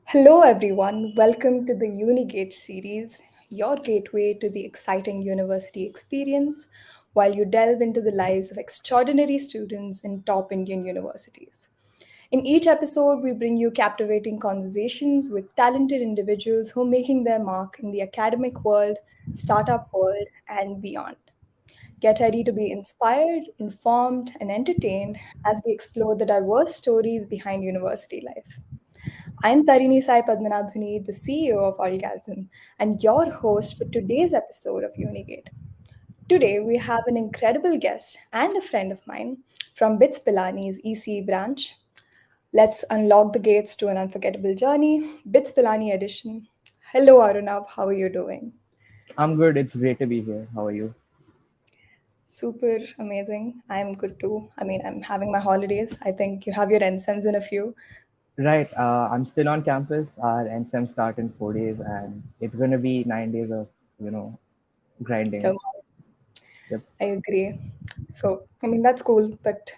Hello, everyone. Welcome to the Unigate series, your gateway to the exciting university experience while you delve into the lives of extraordinary students in top Indian universities. In each episode, we bring you captivating conversations with talented individuals who are making their mark in the academic world, startup world, and beyond. Get ready to be inspired, informed, and entertained as we explore the diverse stories behind university life. I'm Tarini Sai Padmanabhuni, the CEO of Orgasm, and your host for today's episode of Unigate. Today, we have an incredible guest and a friend of mine from BITS Pilani's EC branch. Let's unlock the gates to an unforgettable journey, BITS Pilani edition. Hello, Arunaav. How are you doing? I'm good. It's great to be here. How are you? Super amazing. I'm good too. I mean, I'm having my holidays. I think you have your NSEMs in a few. Right. I'm still on campus. Our NSEM start in 4 days, and it's going to be 9 days of, you know, grinding. So Yep. I agree. So, I mean, that's cool, but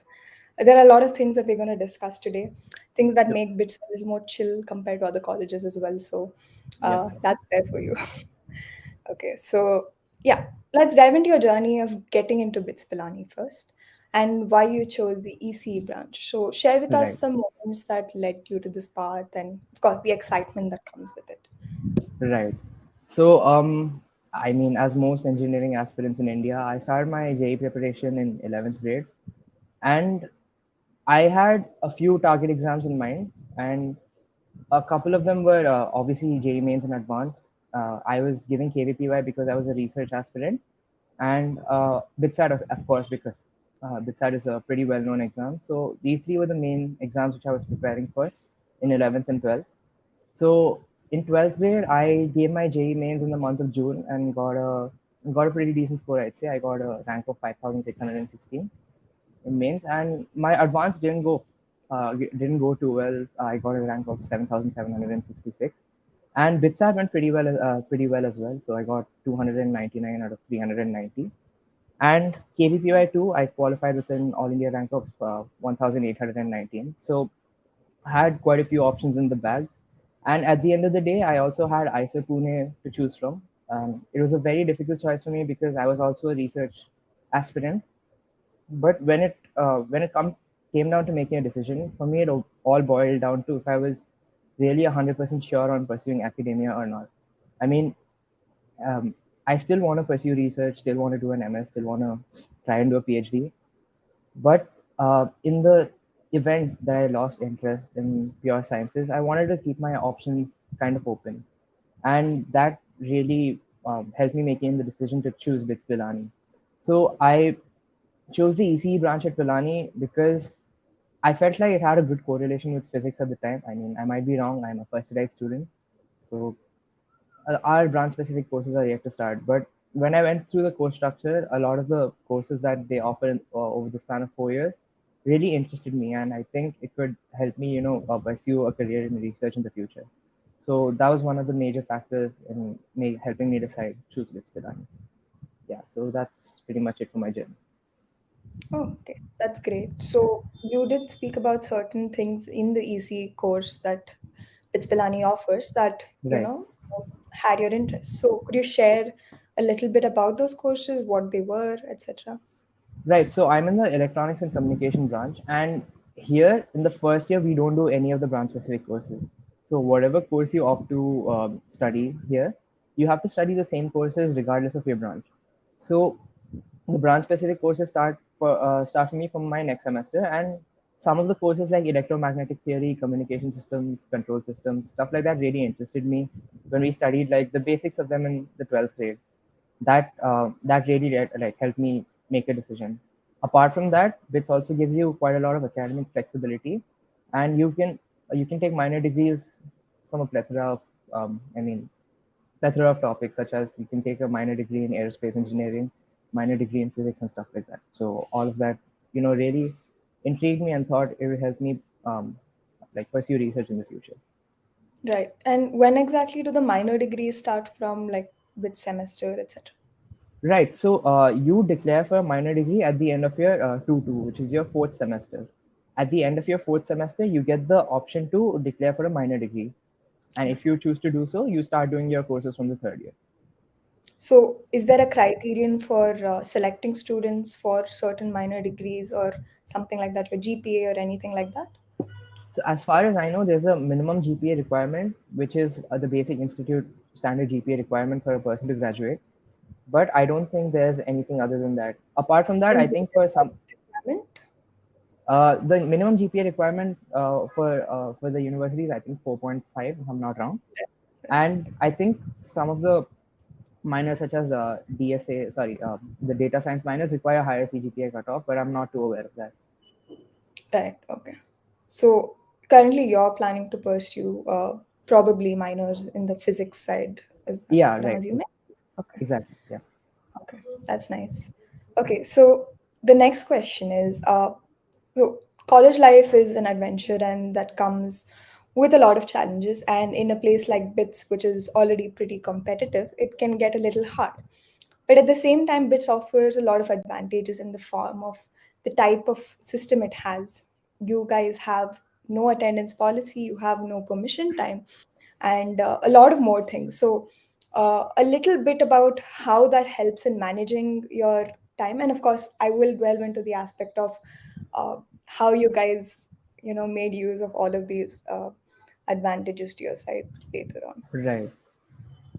there are a lot of things that we're going to discuss today, things that Yep. make BITS a little more chill compared to other colleges as well. So, Yep. that's there for you. Okay, so yeah, let's dive into your journey of getting into BITS Pilani first and why you chose the ECE branch. So, share with us Right. some moments that led you to this path and, of course, the excitement that comes with it. Right. So, I mean, as most engineering aspirants in India, I started my JEE preparation in 11th grade, and I had a few target exams in mind, and a couple of them were obviously JEE mains and advanced. I was giving KVPY because I was a research aspirant, and BITSAT, of course, because BITSAT is a pretty well-known exam. So these three were the main exams which I was preparing for in 11th and 12th. So in 12th grade, I gave my JEE mains in the month of June and got a pretty decent score. I'd say I got a rank of 5,616 in mains, and my advance didn't go too well. I got a rank of 7,766, and BITSAT went pretty well as well. So I got 299 out of 390, and KVPY 2 I qualified with an All India rank of 1,819. So I had quite a few options in the bag, and at the end of the day, I also had ISO Pune to choose from. It was a very difficult choice for me because I was also a research aspirant, but when it came down to making a decision, for me it all boiled down to if I was really 100% sure on pursuing academia or not. I mean, um, I still want to pursue research, still want to do an MS, still want to try and do a PhD. But in the event that I lost interest in pure sciences, I wanted to keep my options kind of open, and that really helped me making the decision to choose BITS Pilani. So I chose the ECE branch at Pilani because I felt like it had a good correlation with physics at the time. I mean, I might be wrong. I'm a first year student, so our branch specific courses are yet to start. But when I went through the course structure, a lot of the courses that they offer over the span of 4 years really interested me, and I think it could help me, pursue a career in research in the future. So that was one of the major factors in me helping me decide choose which Pilani. Yeah, so that's pretty much it for my journey. Oh, okay, that's great. So you did speak about certain things in the EC course that BITS Pilani offers that, Right. had your interest. So could you share a little bit about those courses, what they were, etc.? Right. So I'm in the electronics and communication branch, and here in the first year we don't do any of the branch specific courses. So whatever course you opt to study here, you have to study the same courses regardless of your branch. So the branch specific courses start for me from my next semester, and some of the courses like electromagnetic theory, communication systems, control systems, stuff like that really interested me when we studied like the basics of them in the 12th grade. That really like helped me make a decision. Apart from that, BITS also gives you quite a lot of academic flexibility, and you can take minor degrees from a plethora of topics, such as you can take a minor degree in aerospace engineering, minor degree in physics, and stuff like that. So all of that, really intrigued me and thought it would help me like pursue research in the future. Right. And when exactly do the minor degrees start from, like which semester, etc.? Right. So you declare for a minor degree at the end of your 2-2, which is your fourth semester. At the end of your fourth semester, you get the option to declare for a minor degree. And if you choose to do so, you start doing your courses from the third year. So, is there a criterion for selecting students for certain minor degrees or something like that, your GPA or anything like that? So as far as I know, there's a minimum GPA requirement, which is the basic institute standard GPA requirement for a person to graduate. But I don't think there's anything other than that. Apart from that, And I is think it for a some, requirement? the minimum GPA requirement for the universities, I think 4.5, if I'm not wrong. And I think some of the minors, such as DSA, sorry, the data science minors require higher CGPA cutoff, but I'm not too aware of that. Right. Okay. So currently, you're planning to pursue probably minors in the physics side, is Yeah, what I'm right. assuming. Okay. Exactly. Yeah. Okay. That's nice. Okay. So the next question is, so college life is an adventure, and that comes with a lot of challenges. And in a place like BITS, which is already pretty competitive, it can get a little hard. But at the same time, BITS offers a lot of advantages in the form of the type of system it has. You guys have no attendance policy, you have no permission time, and a lot of more things. So, a little bit about how that helps in managing your time. And of course, I will delve into the aspect of how you guys, made use of all of these advantages to your side later on. Right.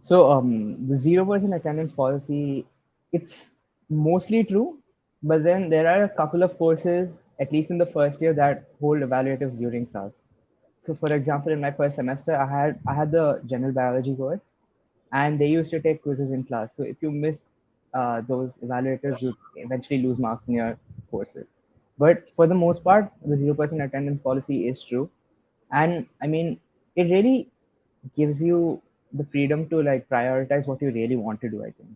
So the 0% attendance policy, it's mostly true, but then there are a couple of courses, at least in the first year, that hold evaluatives during class. So for example, in my first semester, I had the general biology course, and they used to take quizzes in class. So if you miss those evaluators, you eventually lose marks in your courses. But for the most part, the 0% attendance policy is true, and I mean, it really gives you the freedom to like prioritize what you really want to do. I think.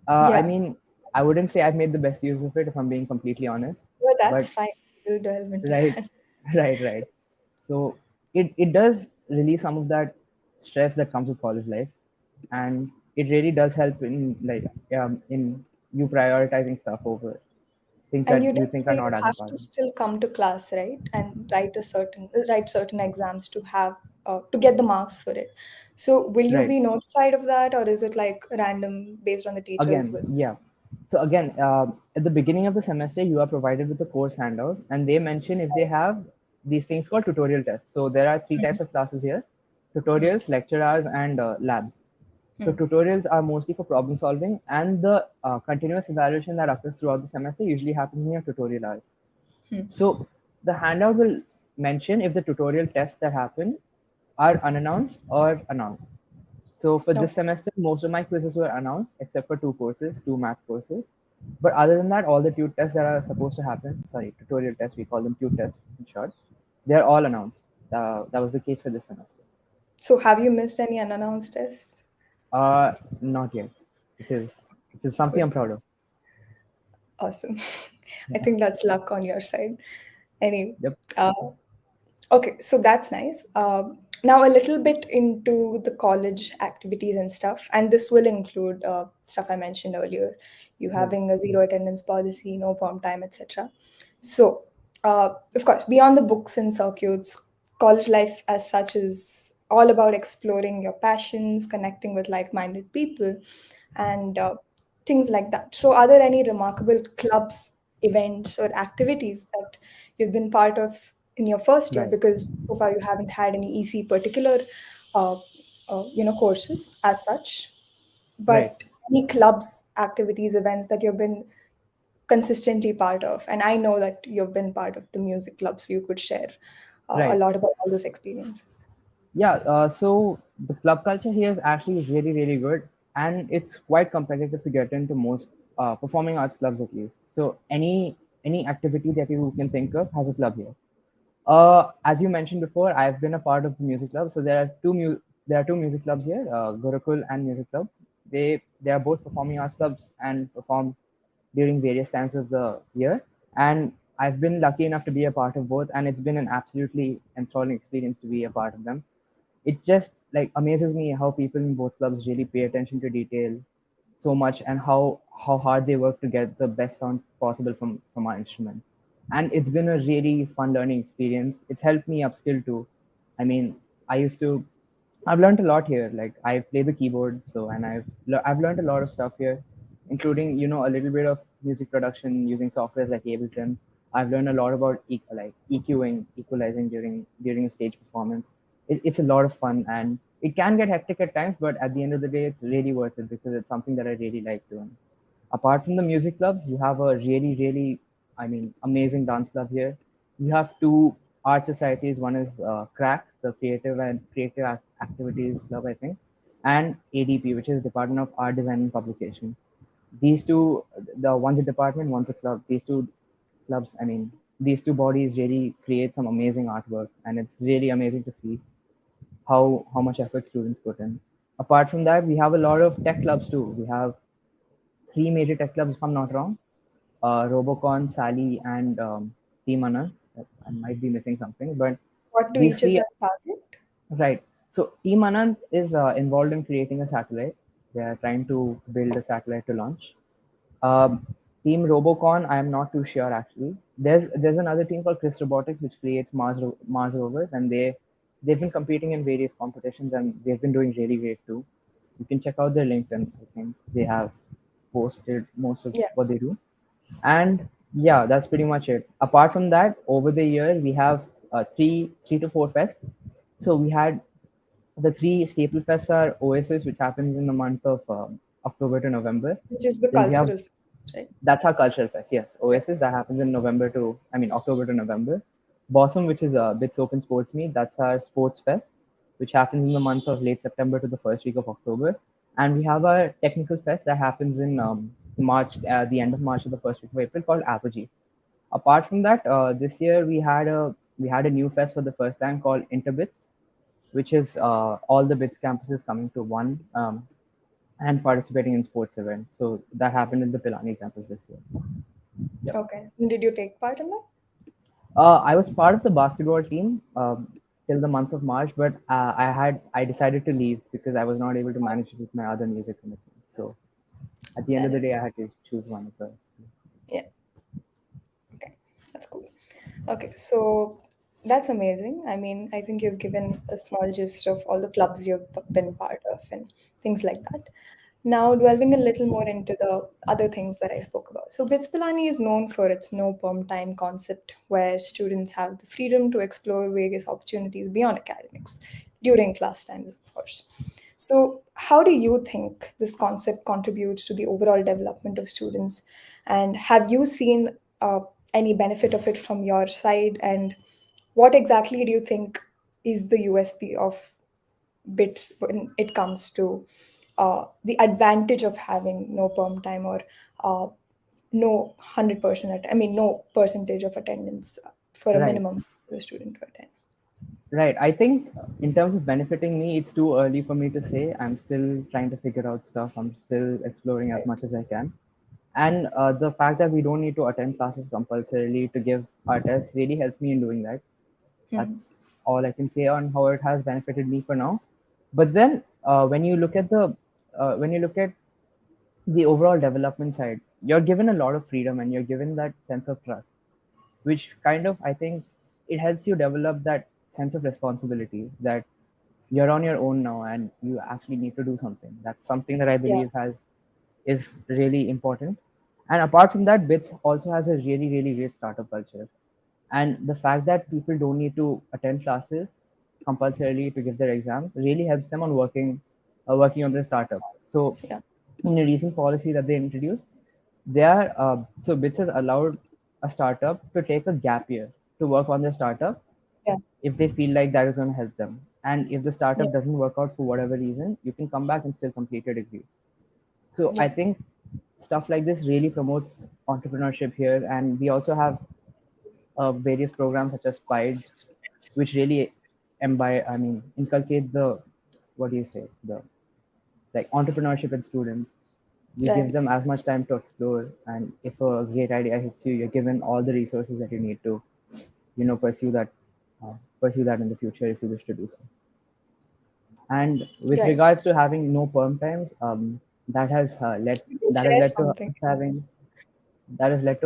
I Yeah, mean, I wouldn't say I've made the best use of it if I'm being completely honest, well, that's but fine. We'll delve into right, that. right. So it does release some of that stress that comes with college life, and it really does help in like in you prioritizing stuff over things And that you you did think are say you not as have to important. still come to class, right? And write certain exams to have to get the marks for it. So will you Right. be notified of that, or is it like random based on the teacher's Again, will? yeah. So again, at the beginning of the semester, you are provided with a course handout, and they mention if they have these things called tutorial tests. So there are three Hmm. types of classes here: Hmm. tutorials, lecture hours, and labs. So Hmm. tutorials are mostly for problem solving, and the continuous evaluation that occurs throughout the semester usually happens in your tutorial hours. Hmm. So the handout will mention if the tutorial tests that happen are unannounced or announced. So for this Okay. semester, most of my quizzes were announced, except for two courses, two math courses. But other than that, all the tute tests that are supposed to happen, sorry, tutorial tests, we call them tute tests in short, they're all announced. That was the case for this semester. So have you missed any unannounced tests? Uh, Not yet, which is which is something Good. I'm proud of. Awesome. I think that's luck on your side. Anyway, Yep. uh, okay, so that's nice. Now, a little bit into the college activities and stuff, and this will include stuff I mentioned earlier, you Right. having a zero attendance policy, no perm time, etc. So, of course, beyond the books and circuits, college life as such is all about exploring your passions, connecting with like minded people, and things like that. So, are there any remarkable clubs, events, or activities that you've been part of in your first year? Right. Because so far you haven't had any EC particular, uh, courses as such, Right. but any clubs, activities, events that you've been consistently part of. And I know that you've been part of the music clubs, so you could share a Right. lot about all those experiences. Yeah, so the club culture here is actually really, really good, and it's quite competitive to get into most performing arts clubs at least. So any activity that you can think of has a club here. As you mentioned before, I've been a part of the music club. So there are two music clubs here, Gurukul and Music Club. They are both performing arts clubs and perform during various times of the year. And I've been lucky enough to be a part of both, and it's been an absolutely enthralling experience to be a part of them. It just like amazes me how people in both clubs really pay attention to detail so much, and how hard they work to get the best sound possible from our instruments. And it's been a really fun learning experience. It's helped me upskill too. I mean, I used to. I've learned a lot here. Like I play the keyboard, so and I've learned a lot of stuff here, including a little bit of music production using softwares like Ableton. I've learned a lot about like EQing, equalizing during a stage performance. It's a lot of fun, and it can get hectic at times, but at the end of the day, it's really worth it because it's something that I really like doing. Apart from the music clubs, you have a really, really, I mean, amazing dance club here. You have two art societies. One is CRAC, the Creative Activities Club, I think, and ADP, which is Department of Art Design and Publication. These two, the one's a department, one's a club. These two clubs, I mean, these two bodies really create some amazing artwork, and it's really amazing to see how much effort students put in. Apart from that, we have a lot of tech clubs too. We have three major tech clubs, if I'm not wrong. Robocon, Sally, and Team Anand. I might be missing something, but What do these each of three, them target? right. So Team Anand is involved in creating a satellite. They are trying to build a satellite to launch. Um, Team Robocon, I am not too sure actually. There's another team called Chris Robotics which creates Mars rovers, and they've been competing in various competitions and they've been doing really great too. You can check out their LinkedIn. I think they have posted most of Yeah, what they do. And yeah, that's pretty much it. Apart from that, over the year we have three to four fests. So we had the three staple fests are Oasis, which happens in the month of October to November. which is the Then we have cultural fest, right? that's our cultural fest. Yes, Yeah. Oasis that happens in October to November. Blossom, which is a BITS Open Sports Meet, that's our sports fest, which happens in the month of late September to the first week of October. And we have our technical fest that happens in March, the end of March to the first week of April, called Apogee. Apart from that, this year we had a new fest for the first time called Interbits, which is all the BITS campuses coming to one and participating in sports events. So that happened in the Pilani campus this year. Yep. Okay. And did you take part in that? I was part of the basketball team till the month of March, but I decided to leave because I was not able to manage it with my other music commitments. So at the end of Fair the enough. day, I had to choose one of the. Yeah. Okay. That's cool. Okay. So that's amazing. I mean, I think you've given a small gist of all the clubs you've been part of and things like that. Now, delving a little more into the other things that I spoke about. So, BITS Pilani is known for its no perm time concept, where students have the freedom to explore various opportunities beyond academics during class times, of course. So, how do you think this concept contributes to the overall development of students? And have you seen any benefit of it from your side? And what exactly do you think is the USP of bits when it comes to the advantage of having no perm time or uh, no 100% I mean no percentage of attendance for a Right, minimum for a student to attend. right. I think in terms of benefiting me, it's too early for me to say. I'm still trying to figure out stuff. I'm still exploring as Right. much as I can. And the fact that we don't need to attend classes compulsorily to give our tests really helps me in doing that. Hmm. That's all I can say on how it has benefited me for now. But then when you look at the overall development side, you're given a lot of freedom and you're given that sense of trust, which kind of I think it helps you develop that sense of responsibility that you're on your own now and you actually need to do something. That's something that I Yeah, believe has is really important. And apart from that, BITS also has a really, really great startup culture. And the fact that people don't need to attend classes compulsorily to give their exams really helps them on working on their startups. So so yeah, in a recent policy that they introduced, they are so BITS has allowed a startup to take a gap year to work on their startup yeah, if they feel like that is going to help them. And if the yeah, startup doesn't work out for whatever reason, you can come back and still complete your degree. So I yeah, think stuff like this really promotes entrepreneurship here, and we also have various programs such as Spides, which really inculcate the what do you say the like entrepreneurship in students. You give right, them as much time to explore, and if a great idea hits you, you're given all the resources that you need to, pursue that in the future if you wish to do so. And with right. regards to having no perm times, that has led You can that has share led to something.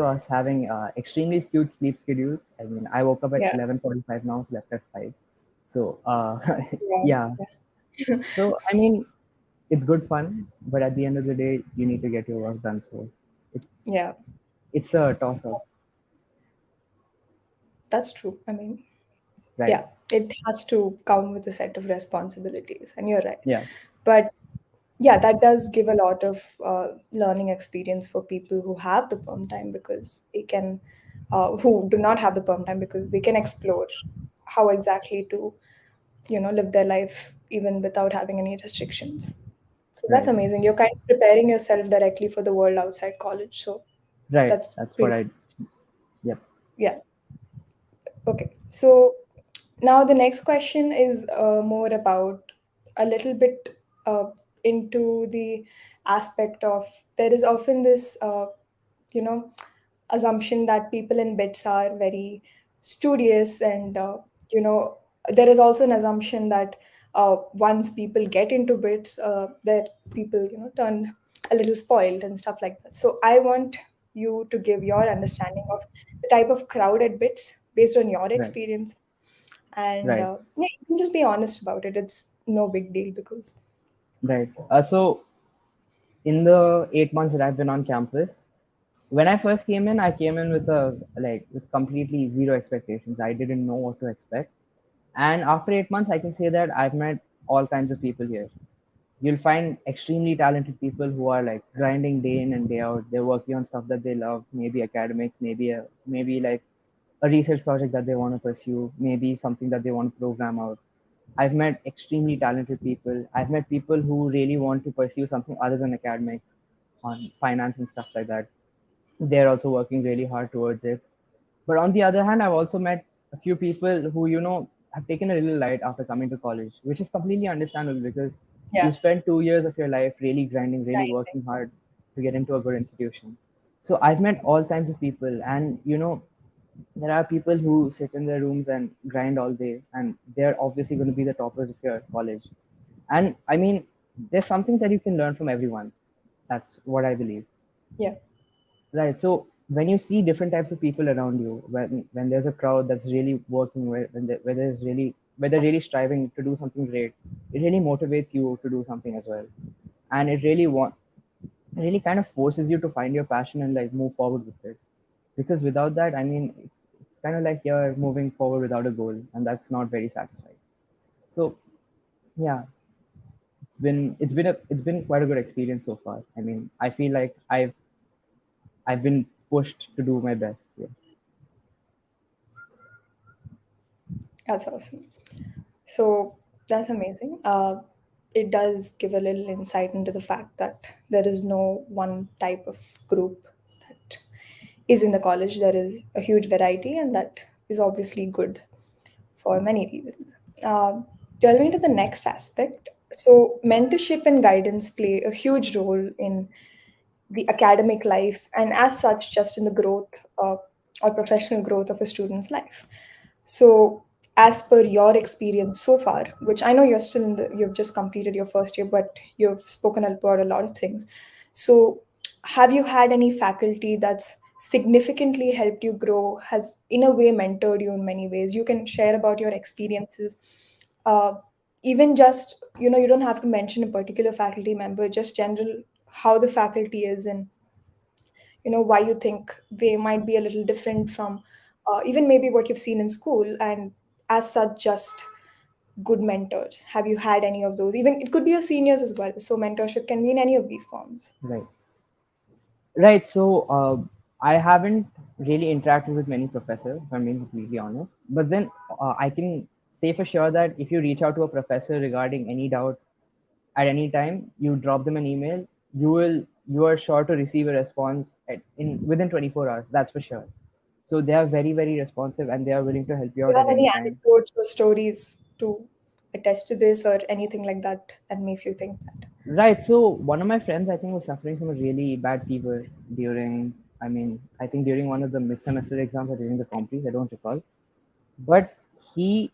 us having extremely skewed sleep schedules. I mean, I woke up at Yeah, 11:45 now, slept at 5. So Yes. yeah. So I mean, it's good fun, but at the end of the day, you need to get your work done. So it's Yeah, it's a toss up, that's true. I mean, right? yeah, it has to come with a set of responsibilities, and you're right. Yeah, But yeah, that does give a lot of learning experience for people who have the perm time because they can, who do not have the perm time because they can explore how exactly to, live their life even without having any restrictions. So that's right, amazing. You're kind of preparing yourself directly for the world outside college. So right. that's That's what pretty, I. Yep. yeah. Okay. So now the next question is more about a little bit into the aspect of there is often this you know assumption that people in bits are very studious and you know there is also an assumption that once people get into bits that people turn a little spoiled and stuff like that. So I want you to give your understanding of the type of crowd at bits based on your Right, experience, and right, yeah, you can just be honest about it. It's no big deal because right. So in the 8 months that I've been on campus, when I first came in, I came in with with completely zero expectations. I didn't know what to expect. And after 8 months, I can say that I've met all kinds of people here. You'll find extremely talented people who are like grinding day in and day out. They're working on stuff that they love, maybe academics, maybe like a research project that they want to pursue, maybe something that they want to program out. I've met extremely talented people. I've met people who really want to pursue something other than academics on finance and stuff like that. They're also working really hard towards it. But on the other hand, I've also met a few people who, have taken a little light after coming to college, which is completely understandable because yeah, you spend 2 years of your life really grinding, really grinding. working hard to get into a good institution. So I've met all kinds of people, and there are people who sit in their rooms and grind all day, and they're obviously going to be the toppers of your college. And I mean, there's something that you can learn from everyone. That's what I believe. Yeah, Right. So when you see different types of people around you, when there's a crowd that's really working, where they're really striving to do something great, it really motivates you to do something as well, and it really kind of forces you to find your passion and like move forward with it. Because without that, I mean, it's kind of like you're moving forward without a goal, and that's not very satisfying. So yeah, it's been quite a good experience so far. I mean, I feel like I've been pushed to do my best. Yeah. that's awesome. So that's amazing. It does give a little insight into the fact that there is no one type of group that is in the college. There is a huge variety, and that is obviously good for many reasons. Delving into the next aspect, so mentorship and guidance play a huge role in the academic life, and as such, just in the growth or professional growth of a student's life. So, as per your experience so far, which I know you're still in you've just completed your first year, but you've spoken about a lot of things. So, have you had any faculty that's significantly helped you grow, has in a way mentored you in many ways? You can share about your experiences. Uh, Even just, you don't have to mention a particular faculty member, just general how the faculty is and why you think they might be a little different from even maybe what you've seen in school, and as such just good mentors. Have you had any of those? Even it could be your seniors as well, so mentorship can be in any of these forms. Right. Right. So I haven't really interacted with many professors, if I'm being completely honest. But then I can say for sure that if you reach out to a professor regarding any doubt at any time, you drop them an email, you are sure to receive a response in within 24 hours. That's for sure. So they are very, very responsive, and they are willing to help you Do you out have at any any time. anecdotes or stories to attest to this or anything like that that makes you think that? Right. So one of my friends, I think, was suffering from a really bad fever during, I mean, I think during one of the mid-semester exams or during the compres, I don't recall. But he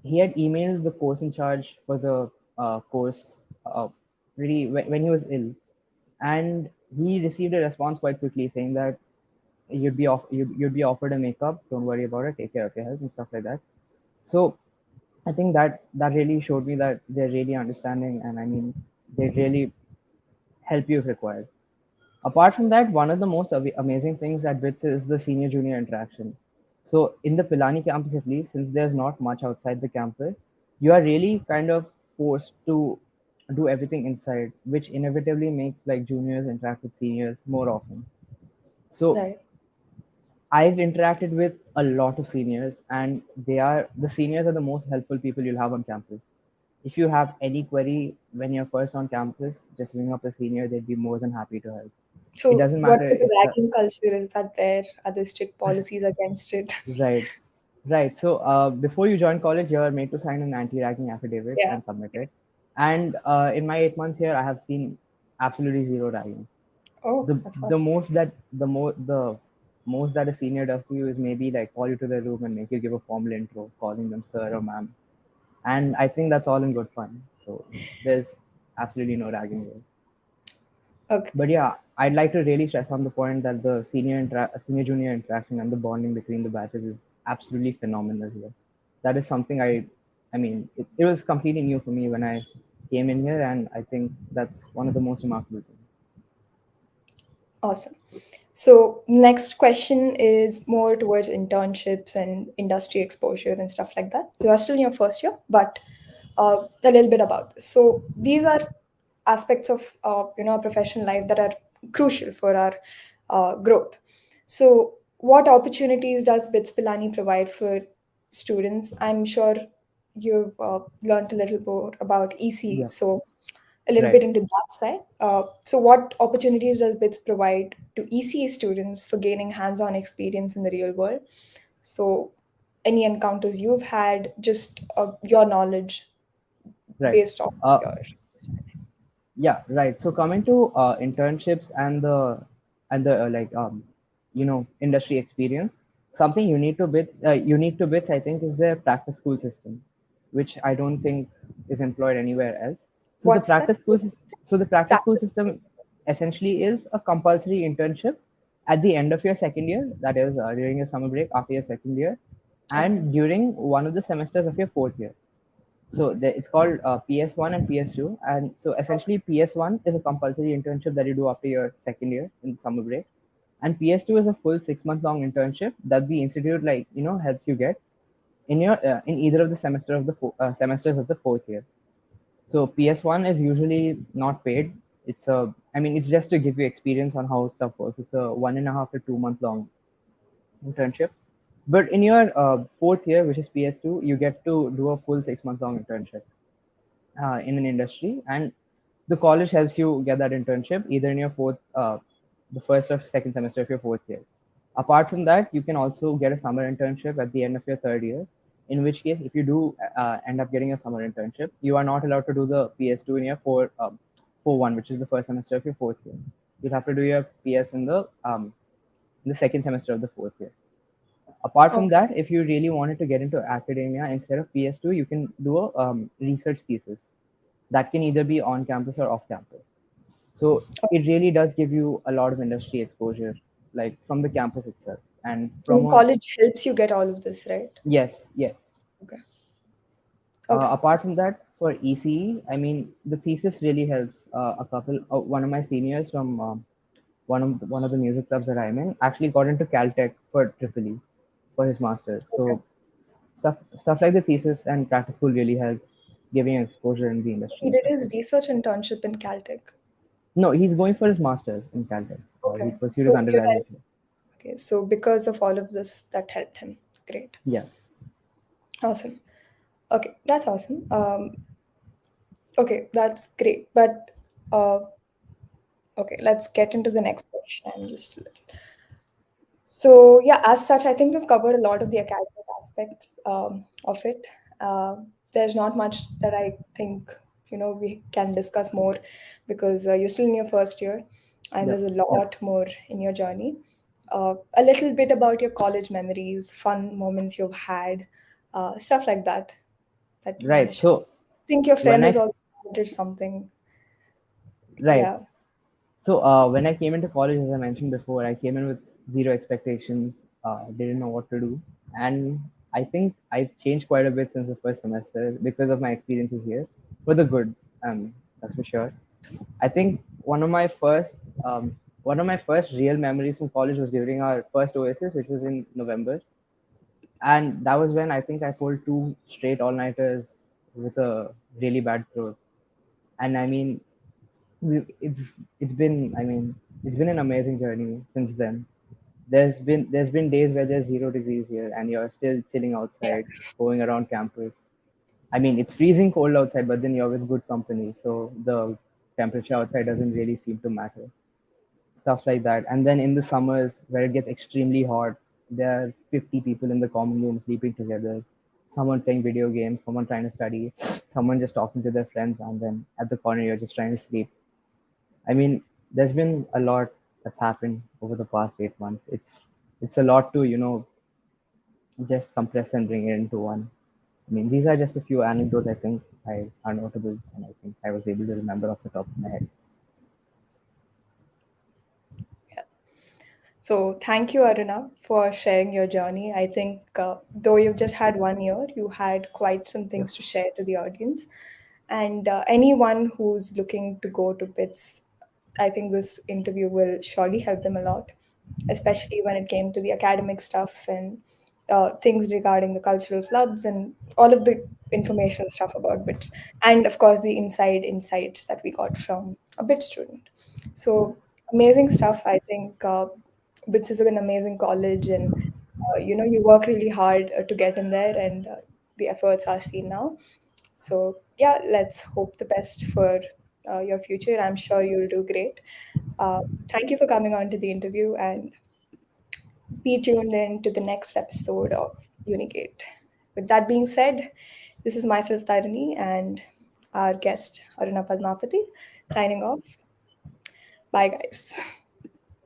he had emailed the course in charge for the course really when he was ill, and he received a response quite quickly saying that you'd be offered a makeup. Don't worry about it. Take care of your health and stuff like that. So I think that really showed me that they're really understanding, and I mean, they really help you if required. Apart from that, one of the most amazing things at BITS is the senior junior interaction. So in the Pilani campus, at least, since there's not much outside the campus, you are really kind of forced to do everything inside, which inevitably makes like juniors interact with seniors more often. So Right. I've interacted with a lot of seniors, and the seniors are the most helpful people you'll have on campus. If you have any query when you're first on campus, just ring up a senior; they'd be more than happy to help. It So, doesn't what matter type of if the ragging culture is that there? Are there strict policies against it? right, right. So before you join college, you're made to sign an anti-ragging affidavit Yeah. and submit it. And in my 8 months here, I have seen absolutely zero ragging. Oh, the that's the awesome. most that the most that a senior does to you is maybe like call you to their room and make you give a formal intro, calling them sir or ma'am. And I think that's all in good fun. So there's absolutely no ragging there. Okay. But yeah, I'd like to really stress on the point that the senior junior interaction and the bonding between the batches is absolutely phenomenal here. That is something I mean, it was completely new for me when I came in here, and I think that's one of the most remarkable things. Awesome. So, next question is more towards internships and industry exposure and stuff like that. You are still in your first year, but a little bit about this. So, these are aspects of our professional life that are crucial for our growth. So, what opportunities does BITS Pilani provide for students? I'm sure you've learned a little more about EC. Yeah, So, a little right. bit into that side. So, what opportunities does BITS provide to ECE students for gaining hands on experience in the real world? So, any encounters you've had, just your knowledge Right. based on Uh, your. yeah, right. So coming to internships and the industry experience, something unique to BITS, I think, is their practice school system, which I don't think is employed anywhere else. So the What's that? practice school sys- so the practice school Practice. system essentially is a compulsory internship at the end of your second year, that is during your summer break after your second year, Okay. and during one of the semesters of your fourth year. It's called PS1 and PS2. And so essentially, PS1 is a compulsory internship that you do after your second year in the summer break, and PS2 is a full 6 month long internship that the institute helps you get in either of the semesters of the fourth year. So PS1 is usually not paid. It's just to give you experience on how stuff works. It's a 1.5 to 2 month long internship. But in your fourth year, which is PS2, you get to do a full 6 month long internship in an industry, and the college helps you get that internship either in your the first or second semester of your fourth year. Apart from that, you can also get a summer internship at the end of your third year. In which case, if you do end up getting a summer internship, you are not allowed to do the PS2 in your 4.1, which is the first semester of your fourth year. You'll have to do your PS in the second semester of the fourth year. Apart from Okay. that, if you really wanted to get into academia, instead of PS2, you can do a research thesis that can either be on campus or off campus. So it really does give you a lot of industry exposure, like from the campus itself. And from So, a college helps you get all of this, right? yes, yes. Okay. Okay. Apart from that, for ECE, I mean, the thesis really helps. One of my seniors from one of the music clubs that I'm in actually got into Caltech for Triple E for his masters. Okay. So stuff like the thesis and practice school really help giving exposure in the So, industry he and did stuff his like that. research internship in Caltech. No, he's going for his masters in Caltech. He Okay. pursued his So, you're undergraduate telling, here. okay. So, because of all of this, that helped him. Great. Yeah, Awesome. Okay. That's awesome. Okay. That's great. But, uh, okay, let's get into the next question just a little. So, yeah, as such, I think we've covered a lot of the academic aspects of it. There's not much that I think, we can discuss more because you're still in your first year and yeah, there's a lot more in your journey. A little bit about your college memories, fun moments you've had, stuff like that that you want to right. share. So I think your when friend has I also did something. right, Yeah. so when I came into college, as I mentioned before, I came in with zero expectations. Didn't know what to do, and I think I've changed quite a bit since the first semester because of my experiences here, for the good. That's for sure. I think one of my first real memories from college was during our first Oasis, which was in November, and that was when I think I pulled two straight all-nighters with a really bad throat. And I mean, it's been an amazing journey since then. There's been days where there's 0 degrees here, and you're still chilling Yeah. outside, going around campus. I mean, it's freezing cold outside, but then you're with good company, so the temperature outside doesn't really seem to matter. Stuff like that. And then in the summers where it gets extremely hot, there are 50 people in the common room sleeping together. Someone playing video games, someone trying to study, someone just talking to their friends, and then at the corner you're just trying to sleep. I mean, there's been a lot that's happened over the past 8 months. It's a lot to just compress and bring it into one. I mean, these are just a few anecdotes I think are notable, and I think I was able to remember off the top of my head. So, thank you, Aruna, for sharing your journey. I think though you've just had 1 year, you had quite some Yep. things to share to the audience. And anyone who's looking to go to BITS, I think this interview will surely help them a lot, especially when it came to the academic stuff and things regarding the cultural clubs and all of the information stuff about BITS. And of course, the inside insights that we got from a BITS student. So, amazing stuff. I think BITS is an amazing college, and you work really hard to get in there, and the efforts are seen now. So, yeah, let's hope the best for your future. I'm sure you'll do great. Uh, Thank you for coming on to the interview, and be tuned in to the next episode of Unigate. With that being said, this is myself, Tarini, and our guest, Arunaav Padmapati, signing off. Bye, guys.